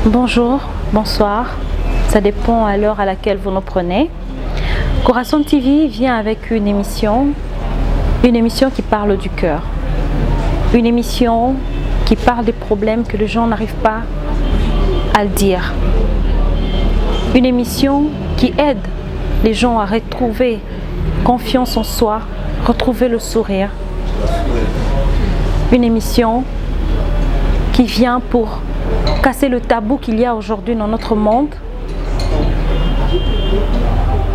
Bonjour, bonsoir, ça dépend à l'heure à laquelle vous nous prenez. Corazon TV vient avec une émission qui parle du cœur. Une émission qui parle des problèmes que les gens n'arrivent pas à le dire. Une émission qui aide les gens à retrouver confiance en soi, retrouver le sourire. Une émission qui vient pour casser le tabou qu'il y a aujourd'hui dans notre monde.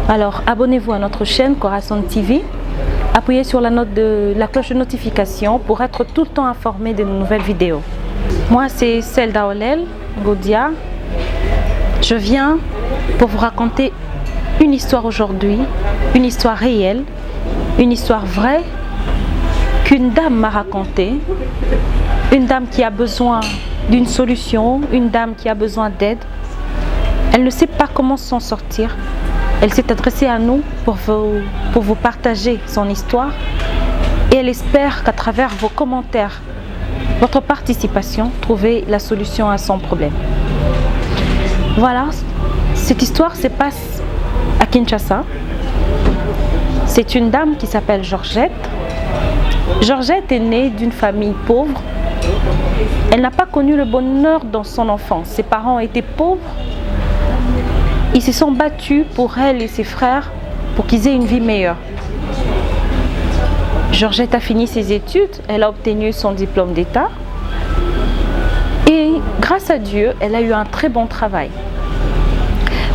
Alors abonnez-vous à notre chaîne Corazon TV, appuyez sur la cloche de notification pour être tout le temps informé de nos nouvelles vidéos. Moi c'est Selda Olel Goudia. Je viens pour vous raconter une histoire aujourd'hui, une histoire réelle, une histoire vraie qu'une dame m'a racontée, une dame qui a besoin d'une solution, une dame qui a besoin d'aide. Elle ne sait pas comment s'en sortir. Elle s'est adressée à nous pour vous partager son histoire et elle espère qu'à travers vos commentaires, votre participation, trouver la solution à son problème. Voilà, cette histoire se passe à Kinshasa. C'est une dame qui s'appelle Georgette. Georgette est née d'une famille pauvre. Elle n'a pas connu le bonheur dans son enfance. Ses parents étaient pauvres. Ils se sont battus pour elle et ses frères pour qu'ils aient une vie meilleure. Georgette a fini ses études. Elle a obtenu son diplôme d'État. Et grâce à Dieu, elle a eu un très bon travail.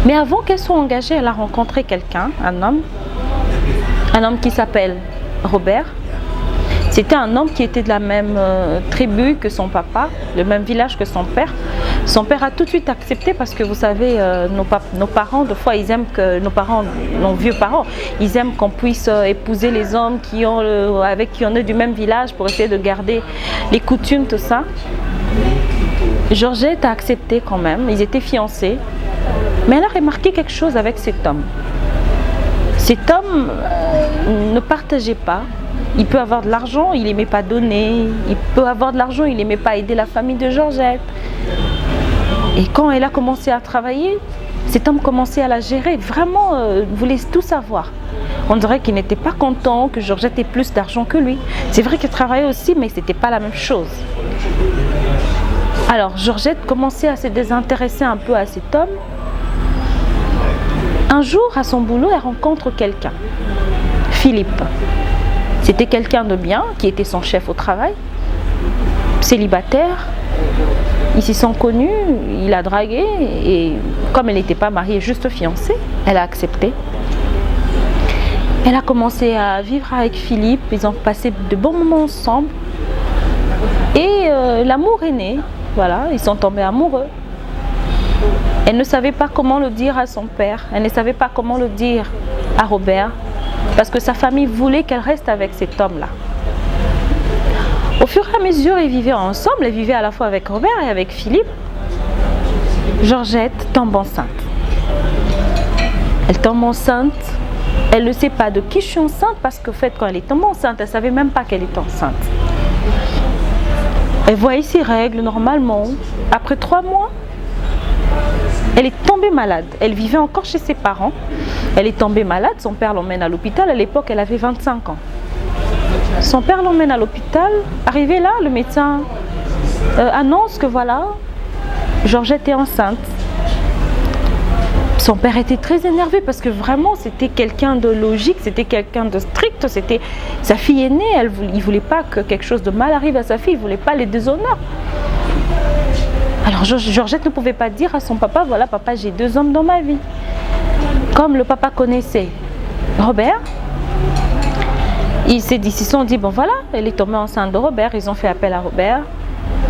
Mais avant qu'elle soit engagée, elle a rencontré quelqu'un, un homme qui s'appelle Robert. C'était un homme qui était de la même tribu que son papa, le même village que son père. Son père a tout de suite accepté parce que vous savez, nos parents, des fois, ils aiment que nos vieux parents, ils aiment qu'on puisse épouser les hommes avec qui on est du même village pour essayer de garder les coutumes, tout ça. Georgette a accepté quand même, ils étaient fiancés. Mais elle a remarqué quelque chose avec cet homme. Cet homme ne partageait pas. Il peut avoir de l'argent, il n'aimait pas donner. Il peut avoir de l'argent, il n'aimait pas aider la famille de Georgette. Et quand elle a commencé à travailler, cet homme commençait à la gérer. Vraiment, voulait tout savoir. On dirait qu'il n'était pas content que Georgette ait plus d'argent que lui. C'est vrai qu'il travaillait aussi, mais ce n'était pas la même chose. Alors, Georgette commençait à se désintéresser un peu à cet homme. Un jour, à son boulot, elle rencontre quelqu'un, Philippe. C'était quelqu'un de bien, qui était son chef au travail, célibataire. Ils s'y sont connus, il a dragué et comme elle n'était pas mariée, juste fiancée, elle a accepté. Elle a commencé à vivre avec Philippe, ils ont passé de bons moments ensemble. Et l'amour est né, voilà, ils sont tombés amoureux. Elle ne savait pas comment le dire à son père, elle ne savait pas comment le dire à Robert, parce que sa famille voulait qu'elle reste avec cet homme-là. Au fur et à mesure, ils vivaient ensemble, elle vivait à la fois avec Robert et avec Philippe. Georgette tombe enceinte. Elle tombe enceinte, elle ne sait pas de qui je suis enceinte, parce qu'en fait, quand elle est tombée enceinte, elle ne savait même pas qu'elle était enceinte. Elle voyait ses règles normalement. Après 3 mois, elle est tombée malade. Elle vivait encore chez ses parents. Elle est tombée malade. Son père l'emmène à l'hôpital. À l'époque, elle avait 25 ans. Son père l'emmène à l'hôpital. Arrivé là, le médecin annonce que voilà, Georgette est enceinte. Son père était très énervé parce que vraiment, c'était quelqu'un de logique, c'était quelqu'un de strict. C'était sa fille aînée. Il ne voulait pas que quelque chose de mal arrive à sa fille. Il ne voulait pas les déshonneurs. Alors Georgette ne pouvait pas dire à son papa, voilà papa, j'ai 2 hommes dans ma vie. Comme le papa connaissait Robert, ils se sont dit, bon voilà, elle est tombée enceinte de Robert, ils ont fait appel à Robert.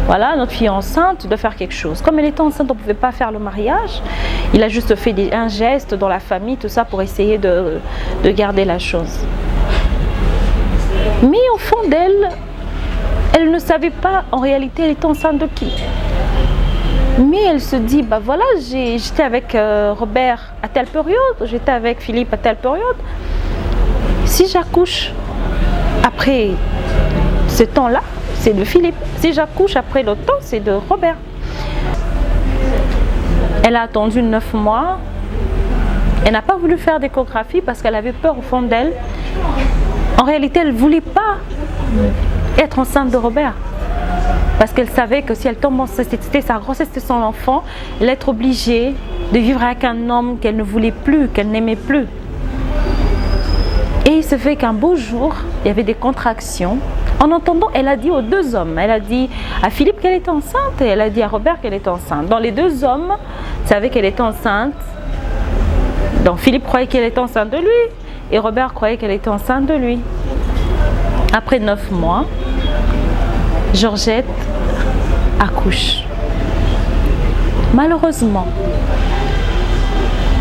Voilà, notre fille est enceinte, tu dois faire quelque chose. Comme elle était enceinte, on ne pouvait pas faire le mariage. Il a juste fait un geste dans la famille, tout ça pour essayer de garder la chose. Mais au fond d'elle, elle ne savait pas en réalité elle était enceinte de qui. Mais elle se dit, bah voilà, j'étais avec Robert à telle période, j'étais avec Philippe à telle période. Si j'accouche après ce temps-là, c'est de Philippe. Si j'accouche après l'autre temps, c'est de Robert. Elle a attendu 9 mois. Elle n'a pas voulu faire d'échographie parce qu'elle avait peur au fond d'elle. En réalité, elle ne voulait pas être enceinte de Robert. Parce qu'elle savait que si elle tombe enceinte, c'était sa grossesse, c'était son enfant, elle allait être obligée de vivre avec un homme qu'elle ne voulait plus, qu'elle n'aimait plus. Et il se fait qu'un beau jour, il y avait des contractions. En entendant, elle a dit aux deux hommes, elle a dit à Philippe qu'elle était enceinte et elle a dit à Robert qu'elle était enceinte. Donc les deux hommes savaient qu'elle était enceinte. Donc Philippe croyait qu'elle était enceinte de lui et Robert croyait qu'elle était enceinte de lui. Après 9 mois, Georgette accouche. Malheureusement,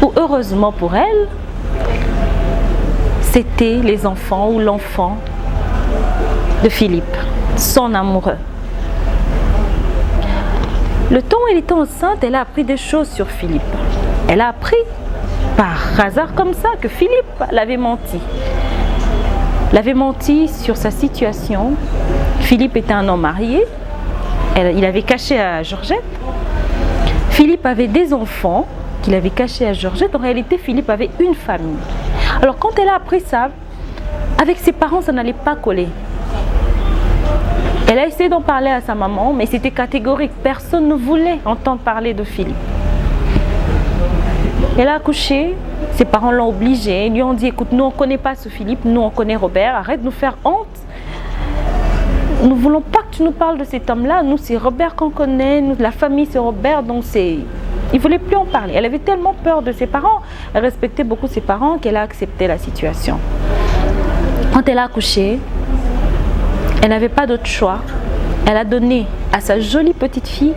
ou heureusement pour elle, c'était les enfants ou l'enfant de Philippe, son amoureux. Le temps où elle était enceinte, elle a appris des choses sur Philippe. Elle a appris par hasard comme ça que Philippe l'avait menti. L'avait menti sur sa situation. Philippe était un homme marié. Il avait caché à Georgette. Philippe avait des enfants qu'il avait cachés à Georgette. En réalité, Philippe avait une famille. Alors quand elle a appris ça, avec ses parents, ça n'allait pas coller. Elle a essayé d'en parler à sa maman, mais c'était catégorique. Personne ne voulait entendre parler de Philippe. Elle a accouché, ses parents l'ont obligée. Ils lui ont dit, écoute, nous on ne connaît pas ce Philippe, nous on connaît Robert, arrête de nous faire honte. Nous ne voulons pas que tu nous parles de cet homme-là. Nous, c'est Robert qu'on connaît, nous, la famille c'est Robert, donc c'est... Il ne voulait plus en parler. Elle avait tellement peur de ses parents, elle respectait beaucoup ses parents qu'elle a accepté la situation. Quand elle a accouché, elle n'avait pas d'autre choix. Elle a donné à sa jolie petite fille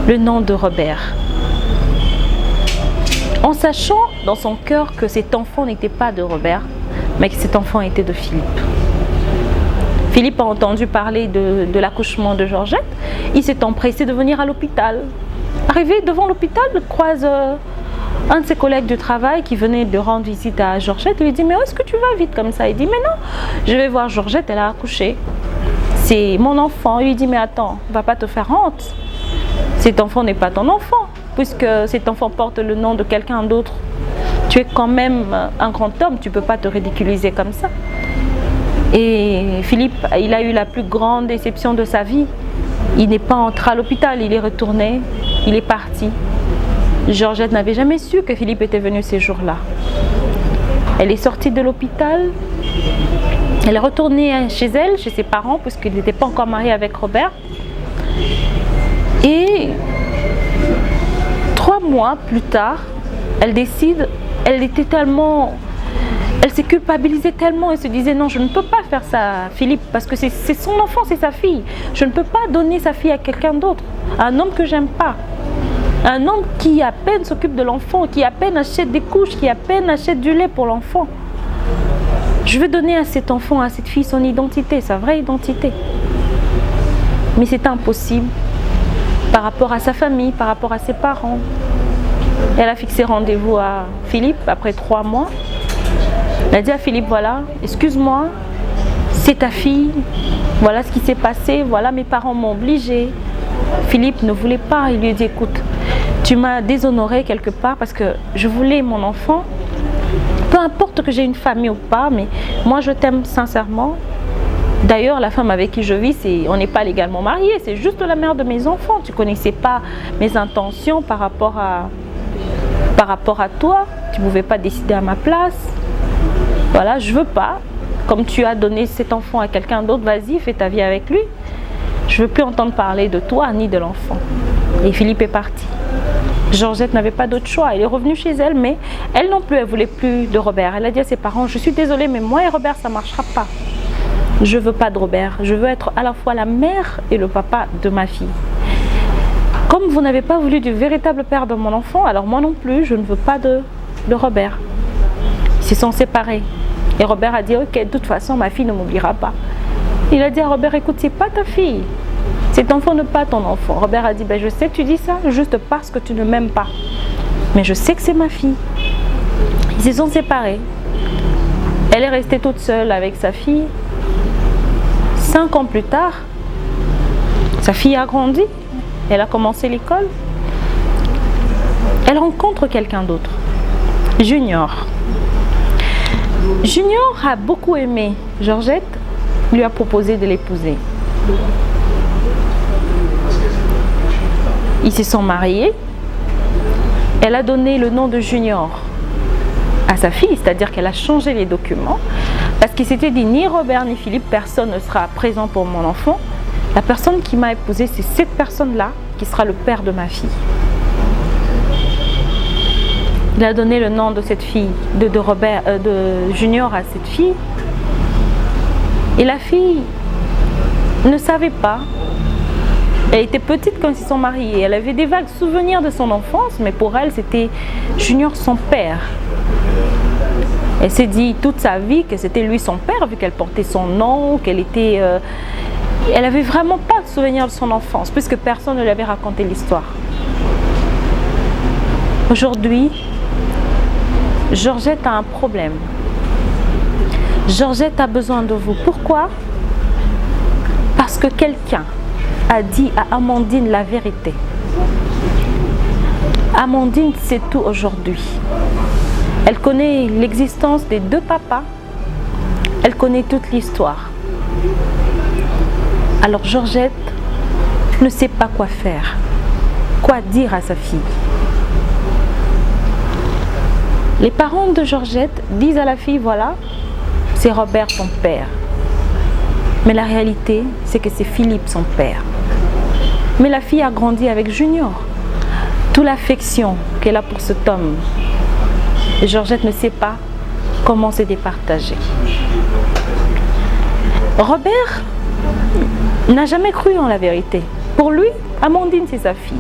le nom de Robert. En sachant dans son cœur que cet enfant n'était pas de Robert, mais que cet enfant était de Philippe. Philippe a entendu parler de l'accouchement de Georgette. Il s'est empressé de venir à l'hôpital. Arrivé devant l'hôpital, il croise un de ses collègues de travail qui venait de rendre visite à Georgette. Il lui dit, mais où est-ce que tu vas vite comme ça? Il dit, mais non, je vais voir Georgette, elle a accouché. C'est mon enfant. Il lui dit, mais attends, ne va pas te faire honte. Cet enfant n'est pas ton enfant, puisque cet enfant porte le nom de quelqu'un d'autre. Tu es quand même un grand homme, tu ne peux pas te ridiculiser comme ça. Et Philippe, il a eu la plus grande déception de sa vie. Il n'est pas entré à l'hôpital, il est retourné, il est parti. Georgette n'avait jamais su que Philippe était venu ces jours-là. Elle est sortie de l'hôpital, elle est retournée chez elle, chez ses parents, puisqu'il n'était pas encore marié avec Robert. Et 3 mois plus tard, elle décide, elle s'est culpabilisée tellement, elle se disait non, je ne peux pas faire ça à Philippe parce que c'est son enfant, c'est sa fille. Je ne peux pas donner sa fille à quelqu'un d'autre, à un homme que j'aime pas. Un homme qui à peine s'occupe de l'enfant, qui à peine achète des couches, qui à peine achète du lait pour l'enfant. Je veux donner à cet enfant, à cette fille son identité, sa vraie identité. Mais c'est impossible par rapport à sa famille, par rapport à ses parents. Elle a fixé rendez-vous à Philippe après 3 mois. Elle a dit à Philippe, voilà, excuse-moi, c'est ta fille, voilà ce qui s'est passé, voilà mes parents m'ont obligée. Philippe ne voulait pas, il lui a dit, écoute, tu m'as déshonoré quelque part parce que je voulais mon enfant. Peu importe que j'ai une famille ou pas, mais moi je t'aime sincèrement. D'ailleurs, la femme avec qui je vis, on n'est pas légalement mariés, c'est juste la mère de mes enfants. Tu ne connaissais pas mes intentions par rapport à toi, tu ne pouvais pas décider à ma place. Voilà, je ne veux pas. Comme tu as donné cet enfant à quelqu'un d'autre, vas-y, fais ta vie avec lui. Je ne veux plus entendre parler de toi ni de l'enfant. Et Philippe est parti. Georgette n'avait pas d'autre choix. Elle est revenue chez elle, mais elle non plus, elle ne voulait plus de Robert. Elle a dit à ses parents, je suis désolée, mais moi et Robert, ça ne marchera pas. Je ne veux pas de Robert. Je veux être à la fois la mère et le papa de ma fille. Comme vous n'avez pas voulu du véritable père de mon enfant, alors moi non plus, je ne veux pas de Robert. Ils se sont séparés. Et Robert a dit, ok, de toute façon, ma fille ne m'oubliera pas. Il a dit à Robert, écoute, c'est pas ta fille. Cet enfant n'est pas ton enfant. Robert a dit, ben, je sais que tu dis ça juste parce que tu ne m'aimes pas. Mais je sais que c'est ma fille. Ils se sont séparés. Elle est restée toute seule avec sa fille. 5 ans plus tard, sa fille a grandi. Elle a commencé l'école. Elle rencontre quelqu'un d'autre, Junior. Junior a beaucoup aimé Georgette, lui a proposé de l'épouser. Ils se sont mariés. Elle a donné le nom de Junior à sa fille, c'est-à-dire qu'elle a changé les documents parce qu'il s'était dit ni Robert ni Philippe, personne ne sera présent pour mon enfant. La personne qui m'a épousée, c'est cette personne-là qui sera le père de ma fille. Il a donné le nom de cette fille, de Junior à cette fille. Et la fille ne savait pas. Elle était petite quand ils sont mariés. Elle avait des vagues souvenirs de son enfance, mais pour elle, c'était Junior son père. Elle s'est dit toute sa vie que c'était lui son père, vu qu'elle portait son nom, qu'elle était... Elle n'avait vraiment pas de souvenir de son enfance, puisque personne ne lui avait raconté l'histoire. Aujourd'hui, Georgette a un problème. Georgette a besoin de vous. Pourquoi? Parce que quelqu'un a dit à Amandine la vérité. Amandine sait tout aujourd'hui. Elle connaît l'existence des deux papas. Elle connaît toute l'histoire. Alors Georgette ne sait pas quoi faire, quoi dire à sa fille. Les parents de Georgette disent à la fille, voilà, c'est Robert son père. Mais la réalité, c'est que c'est Philippe son père. Mais la fille a grandi avec Junior. Toute l'affection qu'elle a pour cet homme. Et Georgette ne sait pas comment se départager. Robert n'a jamais cru en la vérité. Pour lui, Amandine, c'est sa fille.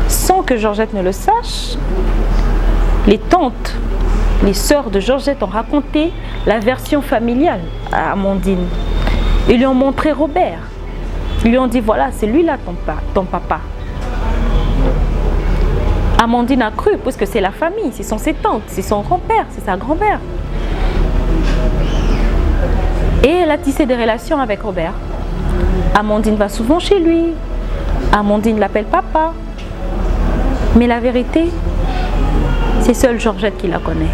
Sans que Georgette ne le sache, les tantes, les sœurs de Georgette ont raconté la version familiale à Amandine. Ils lui ont montré Robert. Ils lui ont dit, voilà, c'est lui-là ton papa. Amandine a cru, puisque c'est la famille, ce sont ses tantes, c'est son grand-père, c'est sa grand-mère. Et elle a tissé des relations avec Robert. Amandine va souvent chez lui. Amandine l'appelle papa. Mais la vérité, c'est seule Georgette qui la connaît.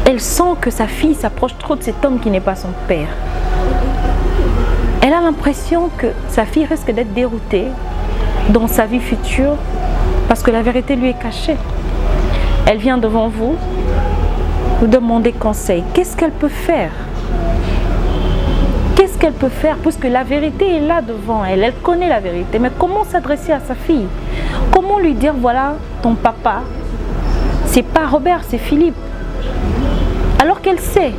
Elle sent que sa fille s'approche trop de cet homme qui n'est pas son père. Elle a l'impression que sa fille risque d'être déroutée dans sa vie future parce que la vérité lui est cachée. Elle vient devant vous demander conseil. Qu'est-ce qu'elle peut faire? Qu'est-ce qu'elle peut faire? Puisque la vérité est là devant elle. Elle connaît la vérité. Mais comment s'adresser à sa fille? Comment lui dire, voilà, ton papa, c'est pas Robert, c'est Philippe. Alors qu'elle sait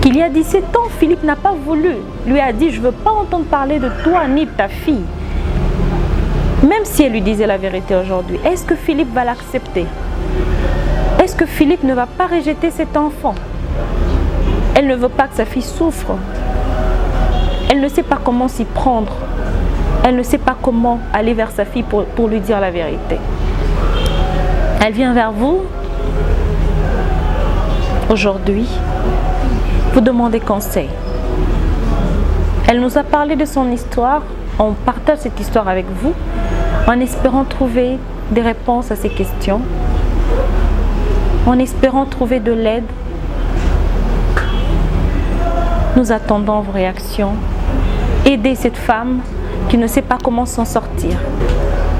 qu'il y a 17 ans, Philippe n'a pas voulu. Lui a dit, je ne veux pas entendre parler de toi ni de ta fille. Même si elle lui disait la vérité aujourd'hui, est-ce que Philippe va l'accepter? Est-ce que Philippe ne va pas rejeter cet enfant? Elle ne veut pas que sa fille souffre. Elle ne sait pas comment s'y prendre. Elle ne sait pas comment aller vers sa fille pour lui dire la vérité. Elle vient vers vous aujourd'hui, vous demandez conseil. Elle nous a parlé de son histoire. On partage cette histoire avec vous en espérant trouver des réponses à ces questions, en espérant trouver de l'aide. Nous attendons vos réactions. Aidez cette femme qui ne sait pas comment s'en sortir.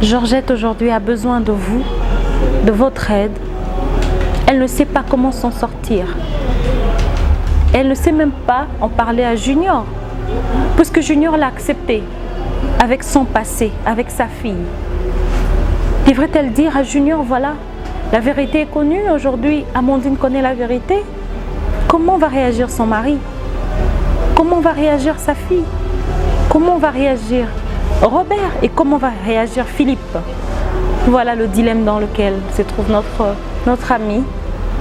Georgette aujourd'hui a besoin de vous, de votre aide. Elle ne sait pas comment s'en sortir. Elle ne sait même pas en parler à Junior, puisque Junior l'a accepté avec son passé, avec sa fille. Devrait-elle dire à Junior, voilà, la vérité est connue, aujourd'hui Amandine connaît la vérité? Comment va réagir son mari? Comment va réagir sa fille? Comment va réagir Robert? Et comment va réagir Philippe? Voilà le dilemme dans lequel se trouve notre amie,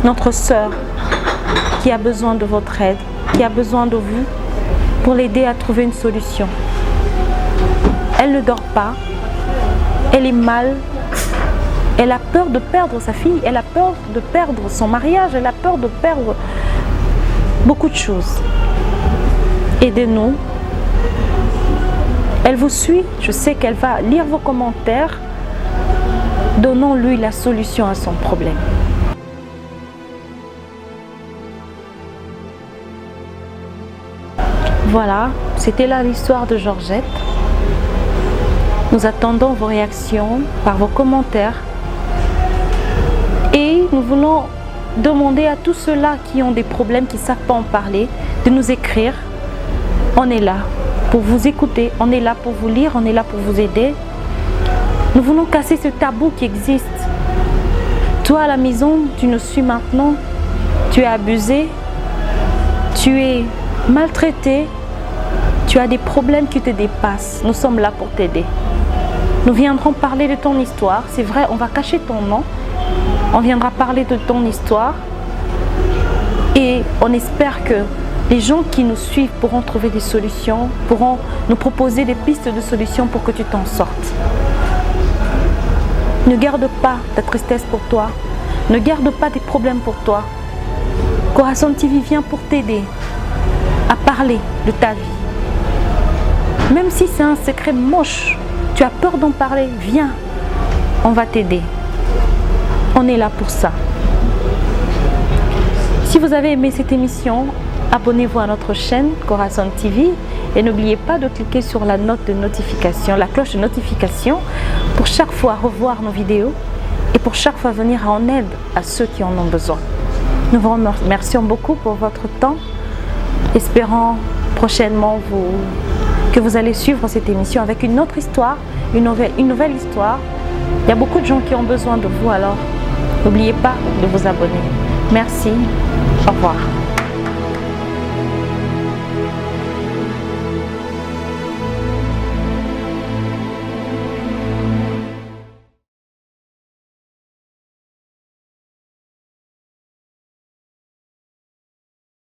notre sœur, qui a besoin de votre aide, qui a besoin de vous pour l'aider à trouver une solution. Elle ne dort pas, elle est mal, elle a peur de perdre sa fille, elle a peur de perdre son mariage, elle a peur de perdre beaucoup de choses. Aidez-nous. Elle vous suit, je sais qu'elle va lire vos commentaires, Donnons-lui la solution à son problème. Voilà, c'était là l'histoire de Georgette. Nous attendons vos réactions par vos commentaires. Et nous voulons demander à tous ceux-là qui ont des problèmes, qui ne savent pas en parler, de nous écrire. On est là pour vous écouter, on est là pour vous lire, on est là pour vous aider. Nous voulons casser ce tabou qui existe. Toi à la maison, tu nous suis maintenant, tu es abusé, tu es maltraité, tu as des problèmes qui te dépassent. Nous sommes là pour t'aider. Nous viendrons parler de ton histoire. C'est vrai, on va cacher ton nom. On viendra parler de ton histoire. Et on espère que les gens qui nous suivent pourront trouver des solutions, pourront nous proposer des pistes de solutions pour que tu t'en sortes. Ne garde pas ta tristesse pour toi. Ne garde pas tes problèmes pour toi. Corazon TV vient pour t'aider à parler de ta vie. Même si c'est un secret moche, tu as peur d'en parler, viens, on va t'aider. On est là pour ça. Si vous avez aimé cette émission, abonnez-vous à notre chaîne Corazon TV et n'oubliez pas de cliquer sur la note de notification, la cloche de notification pour chaque fois revoir nos vidéos et pour chaque fois venir en aide à ceux qui en ont besoin. Nous vous remercions beaucoup pour votre temps. Espérons prochainement que vous allez suivre cette émission avec une autre histoire, une nouvelle histoire. Il y a beaucoup de gens qui ont besoin de vous, alors n'oubliez pas de vous abonner. Merci, au revoir.